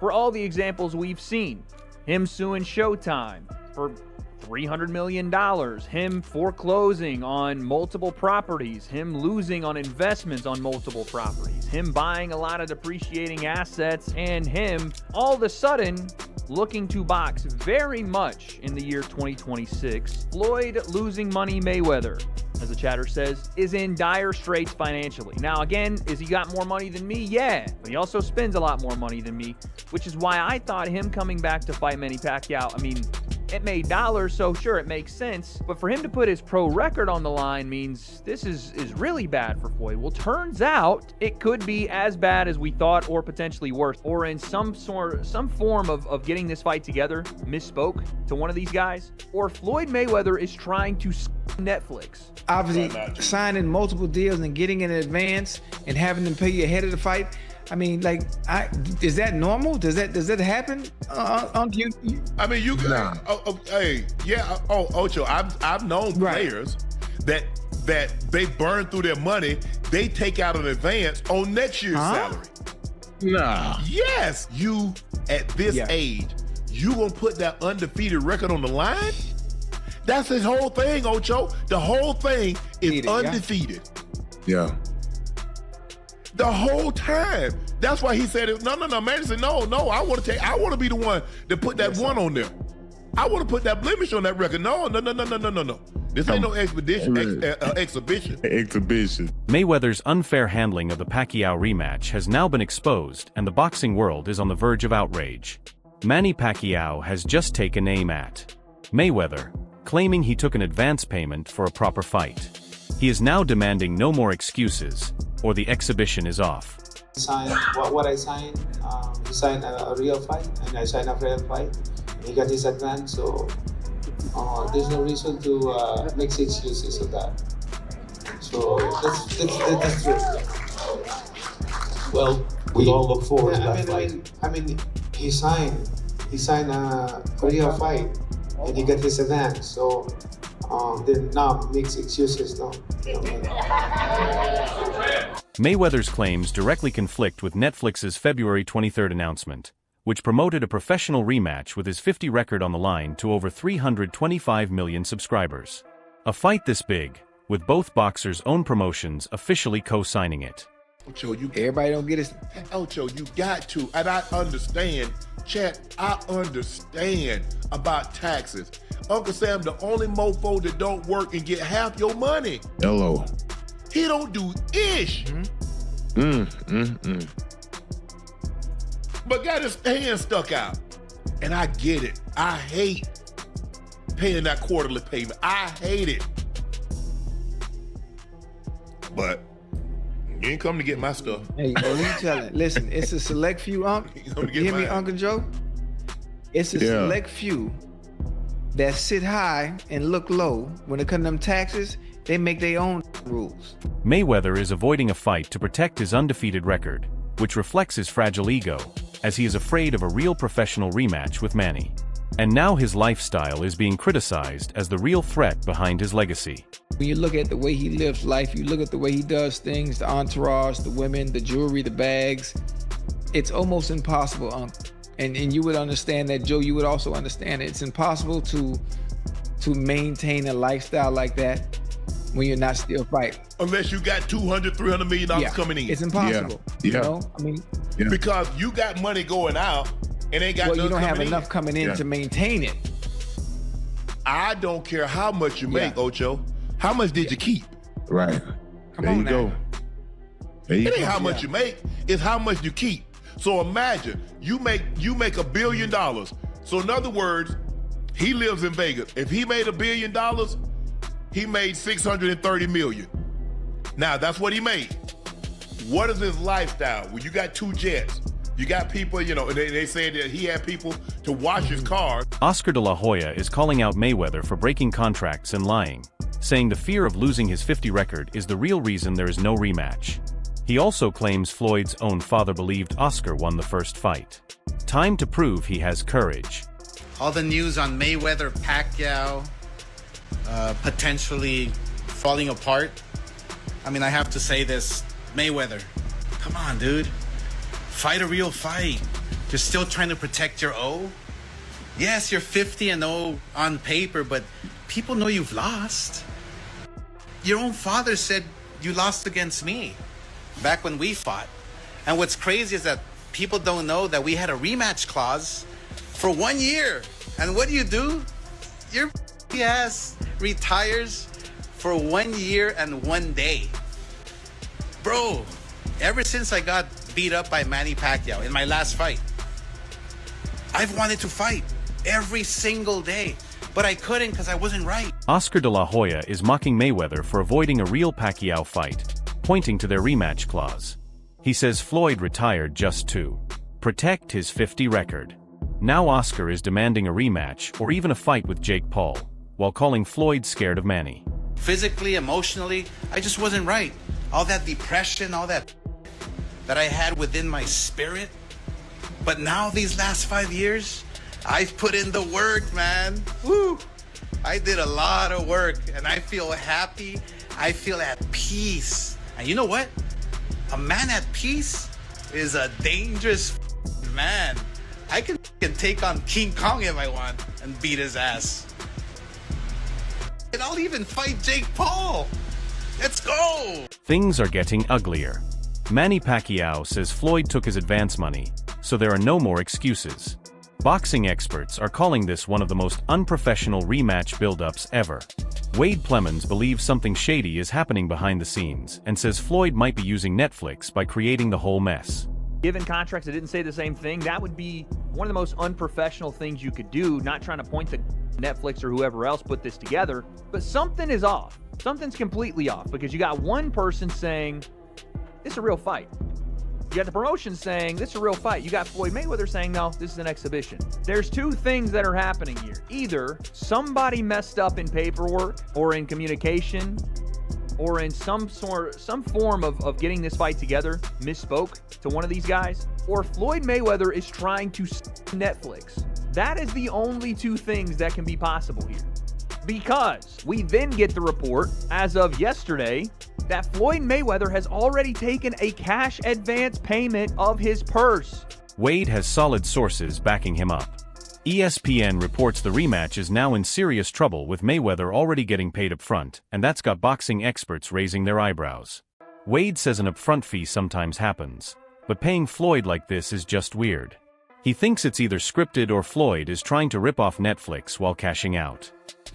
for all the examples we've seen. Him suing Showtime for $300 million, him foreclosing on multiple properties, him losing on investments on multiple properties, him buying a lot of depreciating assets, and him all of a sudden looking to box very much in the year 2026. Floyd losing money Mayweather, as the chatter says, is in dire straits financially. Now again, is he got more money than me? Yeah, but he also spends a lot more money than me, which is why I thought him coming back to fight Manny Pacquiao, I mean, it made dollars, so sure, it makes sense. But for him to put his pro record on the line means this is really bad for Floyd. Well, turns out it could be as bad as we thought, or potentially worse. Or in some form of getting this fight together, misspoke to one of these guys. Or Floyd Mayweather is trying to Netflix. Obviously, signing multiple deals and getting in advance and having them pay you ahead of the fight. I mean, like, is that normal? Does that happen? I mean, you. Nah. Hey, yeah. Ocho, I've known players that they burn through their money. They take out an advance on next year's salary. Nah. Yes, you at this age, you gonna put that undefeated record on the line? That's his whole thing, Ocho. The whole thing is undefeated. Yeah. The whole time. That's why he said it. No. Man said, no. I want to be the one that put that one on there. I want to put that blemish on that record. No. This ain't no exhibition. Exhibition. Mayweather's unfair handling of the Pacquiao rematch has now been exposed, and the boxing world is on the verge of outrage. Manny Pacquiao has just taken aim at Mayweather, claiming he took an advance payment for a proper fight. He is now demanding no more excuses, or the exhibition is off. What I signed, he signed a real fight, and I signed a real fight. He got his advance, so there's no reason to make excuses of that. So that's true. Well, we all look forward to that fight. I mean, he signed a real fight, and he got his advance. So then now makes excuses, no. Mayweather's claims directly conflict with Netflix's February 23rd announcement, which promoted a professional rematch with his 50 record on the line to over 325 million subscribers. A fight this big, with both boxers' own promotions officially co-signing it. Ocho, Everybody don't get it. Ocho, you got to, and I understand, Chat, I understand about taxes. Uncle Sam, the only mofo that don't work and get half your money. Hello. He don't do ish. But got his hand stuck out. And I get it. I hate paying that quarterly payment. I hate it. But you ain't come to get my stuff. Hey, what you telling? Listen, it's a select few, You hear me, Uncle Joe? It's a select few that sit high and look low. When it comes to them taxes, they make their own rules. Mayweather is avoiding a fight to protect his undefeated record, which reflects his fragile ego, as he is afraid of a real professional rematch with Manny. And now his lifestyle is being criticized as the real threat behind his legacy. When you look at the way he lives life, you look at the way he does things, the entourage, the women, the jewelry, the bags, it's almost impossible, Uncle. And you would understand that, Joe, you would also understand it. It's impossible to maintain a lifestyle like that when you're not still fighting. Unless you got $200, $300 million coming in. It's impossible. You know? I mean, because you got money going out and ain't got well, none you don't have coming enough coming in to maintain it. I don't care how much you make, Ocho. How much did you keep? Right. There you go. It ain't how much you make, it's how much you keep. So imagine you make $1 billion. So in other words, he lives in Vegas. If he made $1 billion, he made $630 million. Now that's what he made. What is his lifestyle? Well, you got 2 jets. You got people, they say that he had people to wash his car. Oscar de la Hoya is calling out Mayweather for breaking contracts and lying, saying the fear of losing his 50 record is the real reason there is no rematch. He also claims Floyd's own father believed Oscar won the first fight. Time to prove he has courage. All the news on Mayweather, Pacquiao, potentially falling apart. I mean, I have to say this, Mayweather, come on, dude. Fight a real fight. You're still trying to protect your O? Yes, you're 50-0 on paper, but people know you've lost. Your own father said you lost against me back when we fought. And what's crazy is that people don't know that we had a rematch clause for 1 year. And what do? Your ass retires for 1 year and 1 day. Bro, ever since I got beat up by Manny Pacquiao in my last fight, I've wanted to fight every single day, but I couldn't because I wasn't right. Oscar de la Hoya is mocking Mayweather for avoiding a real Pacquiao fight, pointing to their rematch clause. He says Floyd retired just to protect his 50 record. Now Oscar is demanding a rematch or even a fight with Jake Paul, while calling Floyd scared of Manny. Physically, emotionally, I just wasn't right. All that depression, all that I had within my spirit. But now these last 5 years, I've put in the work, man. Woo! I did a lot of work and I feel happy. I feel at peace. And you know what? A man at peace is a dangerous man. I can take on King Kong if I want and beat his ass. And I'll even fight Jake Paul. Let's go! Things are getting uglier. Manny Pacquiao says Floyd took his advance money, so there are no more excuses. Boxing experts are calling this one of the most unprofessional rematch build-ups ever. Wade Plemons believes something shady is happening behind the scenes and says Floyd might be using Netflix by creating the whole mess. Given contracts that didn't say the same thing, that would be one of the most unprofessional things you could do, not trying to point to Netflix or whoever else put this together, but something is off. Something's completely off because you got one person saying, this is a real fight. You got the promotion saying, this is a real fight. You got Floyd Mayweather saying, no, this is an exhibition. There's two things that are happening here. Either somebody messed up in paperwork or in communication or in some form of getting this fight together, misspoke to one of these guys, or Floyd Mayweather is trying to Netflix. That is the only two things that can be possible here. Because we then get the report, as of yesterday, that Floyd Mayweather has already taken a cash advance payment of his purse. Wade has solid sources backing him up. ESPN reports the rematch is now in serious trouble with Mayweather already getting paid up front, and that's got boxing experts raising their eyebrows. Wade says an upfront fee sometimes happens, but paying Floyd like this is just weird. He thinks it's either scripted or Floyd is trying to rip off Netflix while cashing out.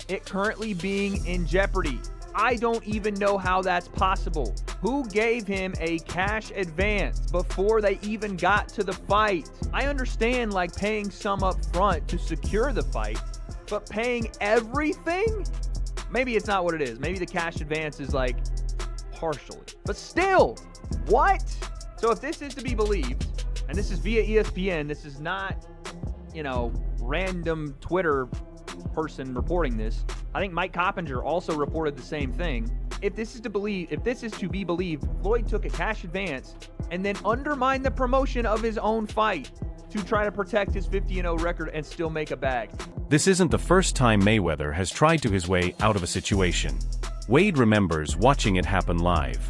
It currently being in jeopardy. I don't even know how that's possible. Who gave him a cash advance before they even got to the fight? I understand like paying some up front to secure the fight, but paying everything? Maybe it's not what it is. Maybe the cash advance is like partially. But still, what? So if this is to be believed, and this is via ESPN, this is not, random Twitter person reporting this. I think Mike Coppinger also reported the same thing. If this is to be believed, Floyd took a cash advance and then undermined the promotion of his own fight to try to protect his 50-0 record and still make a bag. This isn't the first time Mayweather has tried to his way out of a situation. Wade remembers watching it happen live.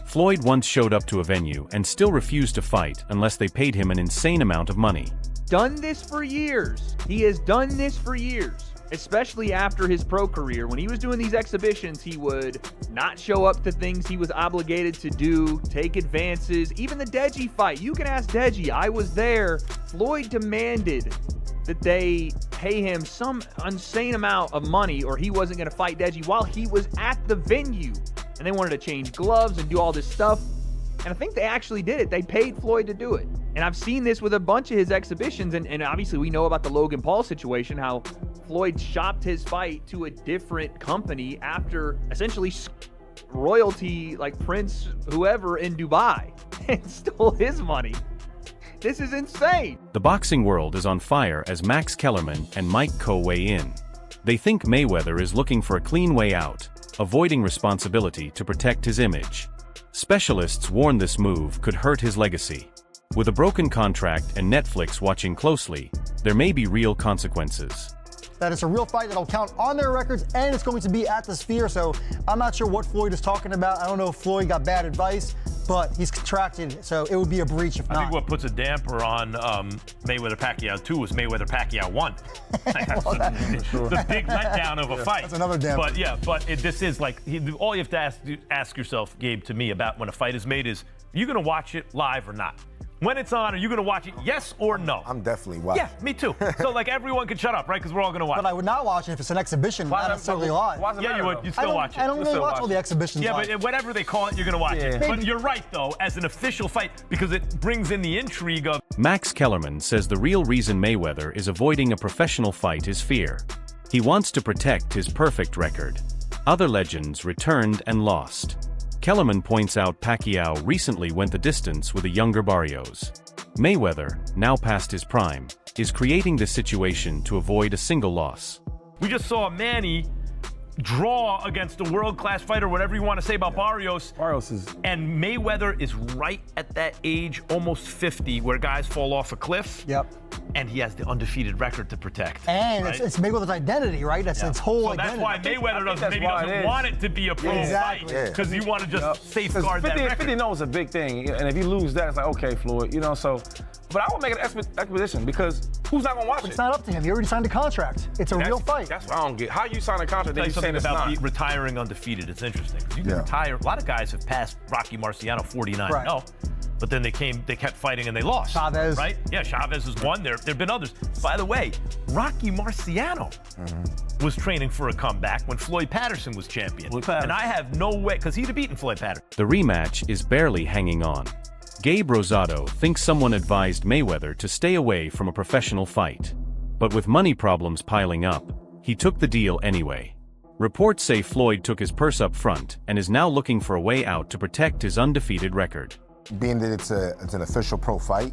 Floyd once showed up to a venue and still refused to fight unless they paid him an insane amount of money. Done this for years. He has done this for years. Especially after his pro career. When he was doing these exhibitions, he would not show up to things he was obligated to do, take advances. Even the Deji fight, you can ask Deji, I was there. Floyd demanded that they pay him some insane amount of money or he wasn't going to fight Deji while he was at the venue. And they wanted to change gloves and do all this stuff. And I think they actually did it. They paid Floyd to do it. And I've seen this with a bunch of his exhibitions. And obviously we know about the Logan Paul situation, how Floyd shopped his fight to a different company after essentially royalty like Prince whoever in Dubai and stole his money. This is insane. The boxing world is on fire as Max Kellerman and Mike Coe weigh in. They think Mayweather is looking for a clean way out, avoiding responsibility to protect his image. Specialists warn this move could hurt his legacy. With a broken contract and Netflix watching closely, there may be real consequences. That it's a real fight that'll count on their records and it's going to be at the Sphere, so I'm not sure what Floyd is talking about. I don't know if Floyd got bad advice, but he's contracted, so it would be a breach if I not. think what puts a damper on Mayweather-Pacquiao, too, was Mayweather-Pacquiao won. The big letdown of a fight. That's another damper. But, yeah, this is like, all you have to ask yourself, Gabe, to me, about when a fight is made is, are you going to watch it live or not? When it's on, are you going to watch it, yes or no? I'm definitely watching. Yeah, me too. So, like, everyone can shut up, right? Because we're all going to watch. But I would not watch it if it's an exhibition, not necessarily live. Yeah, you would. You'd still watch it. I don't really watch all the exhibitions live. Yeah, but whatever they call it, you're going to watch it. But you're right, though, as an official fight, because it brings in the intrigue of... Max Kellerman says the real reason Mayweather is avoiding a professional fight is fear. He wants to protect his perfect record. Other legends returned and lost. Kellerman points out Pacquiao recently went the distance with a younger Barrios. Mayweather, now past his prime, is creating this situation to avoid a single loss. We just saw Manny draw against a world-class fighter, whatever you want to say about Barrios. Barrios is... And Mayweather is right at that age, almost 50, where guys fall off a cliff. Yep. And he has the undefeated record to protect. And right? it's Mayweather's identity, right? That's its whole identity. That's why Mayweather doesn't want it to be a pro fight. Because you want to just safeguard that record. 50 knows a big thing. And if you lose that, it's like, okay, Floyd, you know, so... But I would make an expedition because who's not going to watch it? It's not up to him. He already signed a contract. It's a real fight. That's what I don't get. How you sign a contract that you saying it's not? Retiring undefeated. It's interesting. You can retire. A lot of guys have passed Rocky Marciano 49-0. Right. But then they kept fighting and they lost. Chavez. Right? Yeah, Chavez has won. There have been others. By the way, Rocky Marciano was training for a comeback when Floyd Patterson was champion. And I have no way, because he'd have beaten Floyd Patterson. The rematch is barely hanging on. Gabe Rosado thinks someone advised Mayweather to stay away from a professional fight. But with money problems piling up, he took the deal anyway. Reports say Floyd took his purse up front and is now looking for a way out to protect his undefeated record. Being that it's an official pro fight,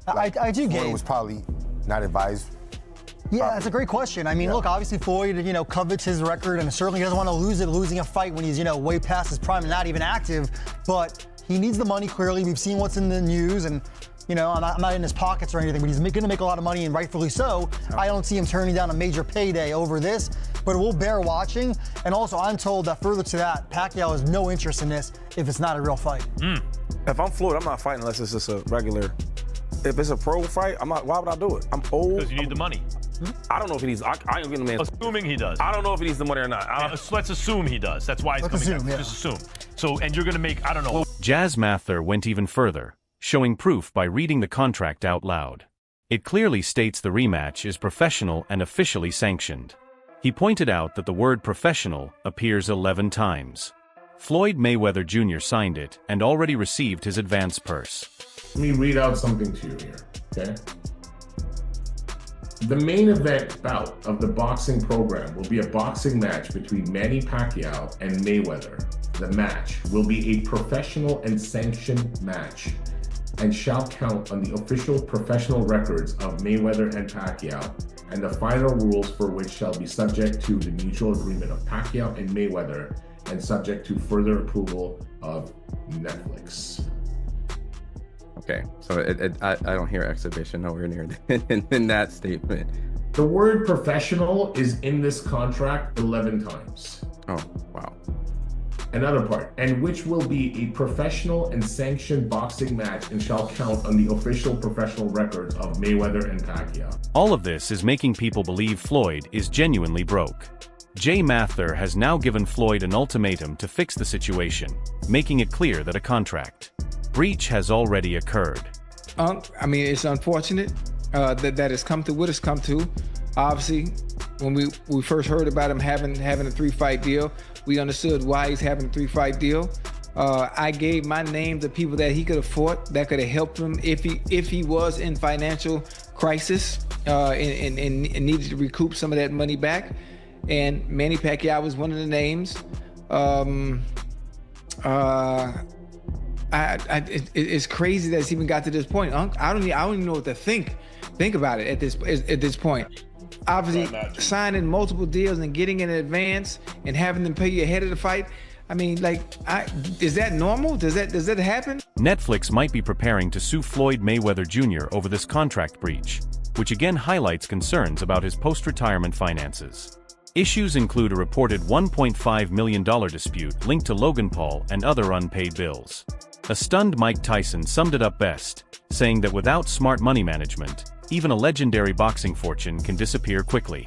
I do, Gabe. Floyd was probably not advised. Yeah, that's a great question. I mean, look, obviously Floyd, covets his record and certainly doesn't want to losing a fight when he's, way past his prime and not even active. But he needs the money, clearly. We've seen what's in the news, and, I'm not in his pockets or anything, but he's going to make a lot of money, and rightfully so. I don't see him turning down a major payday over this, but we'll bear watching. And also, I'm told that further to that, Pacquiao has no interest in this if it's not a real fight. If I'm Floyd, I'm not fighting unless it's just a regular. If it's a pro fight, I'm not. Why would I do it? I'm old. Because you need the money. I don't know if he needs. I ain't getting the man. Assuming he does. I don't know if he needs the money or not. Let's assume he does. That's why he's coming back. Just assume. So, and you're going to make, I don't know. Jazz Mather went even further, showing proof by reading the contract out loud. It clearly states the rematch is professional and officially sanctioned. He pointed out that the word professional appears 11 times. Floyd Mayweather Jr. signed it and already received his advance purse. Let me read out something to you here, okay? The main event bout of the boxing program will be a boxing match between Manny Pacquiao and Mayweather. The match will be a professional and sanctioned match and shall count on the official professional records of Mayweather and Pacquiao, and the final rules for which shall be subject to the mutual agreement of Pacquiao and Mayweather and subject to further approval of Netflix. Okay, so I don't hear exhibition nowhere near in that statement. The word professional is in this contract 11 times. Oh, wow. Another part, and which will be a professional and sanctioned boxing match and shall count on the official professional records of Mayweather and Pacquiao. All of this is making people believe Floyd is genuinely broke. Jay Mather has now given Floyd an ultimatum to fix the situation, making it clear that a contract breach has already occurred. I mean, it's unfortunate that it's come to what it's come to. Obviously, when we first heard about him having a 3-fight deal, we understood why he's having a 3-fight deal. I gave my name to people that he could have fought, that could have helped him if he was in financial crisis and needed to recoup some of that money back. And Manny Pacquiao was one of the names. It's crazy that it's even got to this point. I don't even know what to think about it at this point. Obviously, signing multiple deals and getting in advance and having them pay you ahead of the fight. I mean, is that normal? Does that happen? Netflix might be preparing to sue Floyd Mayweather Jr. over this contract breach, which again highlights concerns about his post-retirement finances. Issues include a reported $1.5 million dispute linked to Logan Paul and other unpaid bills. A stunned Mike Tyson summed it up best, saying that without smart money management, even a legendary boxing fortune can disappear quickly.